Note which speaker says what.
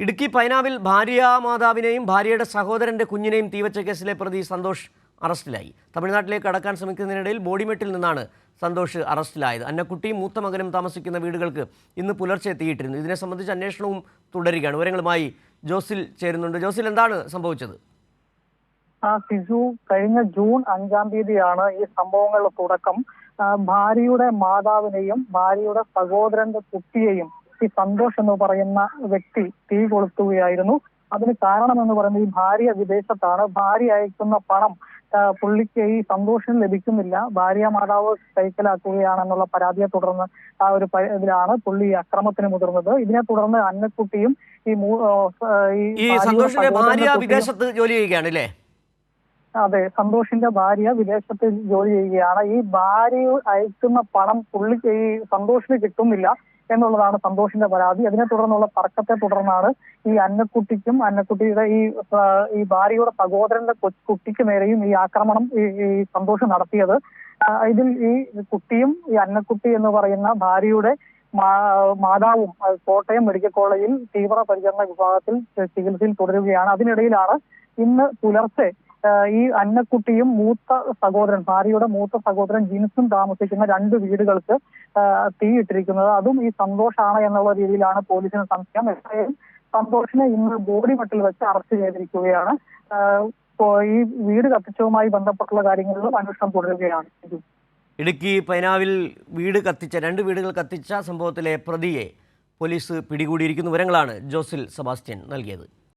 Speaker 1: ഇടുക്കി പൈനാവിൽ മാതാവിനെയും ഭാര്യയുടെ സഹോദരന്റെ കുഞ്ഞിനെയും തീവച്ച കേസിലെ പ്രതി സന്തോഷ് അറസ്റ്റിലായി. തമിഴ്നാട്ടിലേക്ക് കടക്കാൻ ശ്രമിക്കുന്നതിനിടയിൽ ബോഡിമെട്ടിൽ നിന്നാണ് സന്തോഷ് അറസ്റ്റിലായത്. അന്നക്കുട്ടിയും മൂത്ത മകനും താമസിക്കുന്ന വീടുകൾക്ക് ഇന്ന് പുലർച്ചെ എത്തിയിട്ടിരുന്നു. ഇതിനെ സംബന്ധിച്ച് അന്വേഷണവും തുടരുകയാണ്. വിവരങ്ങളുമായി ജോസിൽ ചേരുന്നുണ്ട്. ജോസിൽ, എന്താണ് സംഭവിച്ചത്?
Speaker 2: സിജു, കഴിഞ്ഞ ജൂൺ 5-ാം തീയതിയാണ് ഈ സംഭവങ്ങളുടെ തുടക്കം. ഭാര്യയുടെ മാതാവിനെയും ഭാര്യയുടെ സഹോദരന്റെ കുട്ടിയെയും ഈ സന്തോഷ് എന്ന് പറയുന്ന വ്യക്തി തീ കൊളുത്തുകയായിരുന്നു. അതിന് കാരണമെന്ന് പറയുന്നത് ഈ ഭാര്യ വിദേശത്താണ്. ഭാര്യ അയക്കുന്ന പണം പുള്ളിക്ക് ഈ സന്തോഷിന് ലഭിക്കുന്നില്ല. ഭാര്യ മാതാവ് കൈക്കലാക്കുകയാണെന്നുള്ള പരാതിയെ തുടർന്ന് ഇതിലാണ് പുള്ളി അക്രമത്തിന് മുതിർന്നത്. ഇതിനെ തുടർന്ന് അന്നക്കുട്ടിയും
Speaker 1: സന്തോഷിന്റെ ഭാര്യ വിദേശത്ത് ജോലി ചെയ്യുകയാണ് അല്ലേ?
Speaker 2: അതെ, സന്തോഷിന്റെ ഭാര്യ വിദേശത്ത് ജോലി ചെയ്യുകയാണ്. ഈ ഭാര്യ അയക്കുന്ന പണം പുള്ളിക്ക് ഈ സന്തോഷിന് കിട്ടുന്നില്ല എന്നുള്ളതാണ് സന്തോഷിന്റെ പരാതി. അതിനെ തുടർന്നുള്ള തർക്കത്തെ തുടർന്നാണ് ഈ അന്നക്കുട്ടിക്കും അന്നക്കുട്ടിയുടെ ഈ ഭാര്യയുടെ സഹോദരന്റെ കുട്ടിക്ക് നേരെയും ഈ ആക്രമണം ഈ സന്തോഷ് നടത്തിയത്. ഇതിൽ ഈ കുട്ടിയും ഈ അന്നക്കുട്ടി എന്ന് പറയുന്ന ഭാര്യയുടെ മാതാവും കോട്ടയം മെഡിക്കൽ കോളേജിൽ തീവ്രപരിചരണ വിഭാഗത്തിൽ ചികിത്സയിൽ തുടരുകയാണ്. അതിനിടയിലാണ് ഇന്ന് പുലർച്ചെ ഈ അന്നക്കുട്ടിയും ഭാര്യയുടെ മൂത്ത സഹോദരൻ ജിൻസും താമസിക്കുന്ന 2 വീടുകൾക്ക് തീയിട്ടിരിക്കുന്നത്. അതും ഈ സന്തോഷാണ് എന്നുള്ള രീതിയിലാണ് പോലീസിന് സംശയം. എത്രയും സന്തോഷിനെ ഇന്ന് ബോഡിമെട്ടിൽ വെച്ച് അറസ്റ്റ് ചെയ്തിരിക്കുകയാണ്. ഈ വീട് കത്തിച്ചതുമായി ബന്ധപ്പെട്ടുള്ള കാര്യങ്ങളിലും അന്വേഷണം തുടരുകയാണ്.
Speaker 1: ഇടുക്കി പൈനാവിൽ 2 വീടുകൾ കത്തിച്ച സംഭവത്തിലെ പ്രതിയെ പോലീസ് പിടികൂടിയിരിക്കുന്ന വിവരങ്ങളാണ് ജോസിൽ സെബാസ്റ്റ്യൻ നൽകിയത്.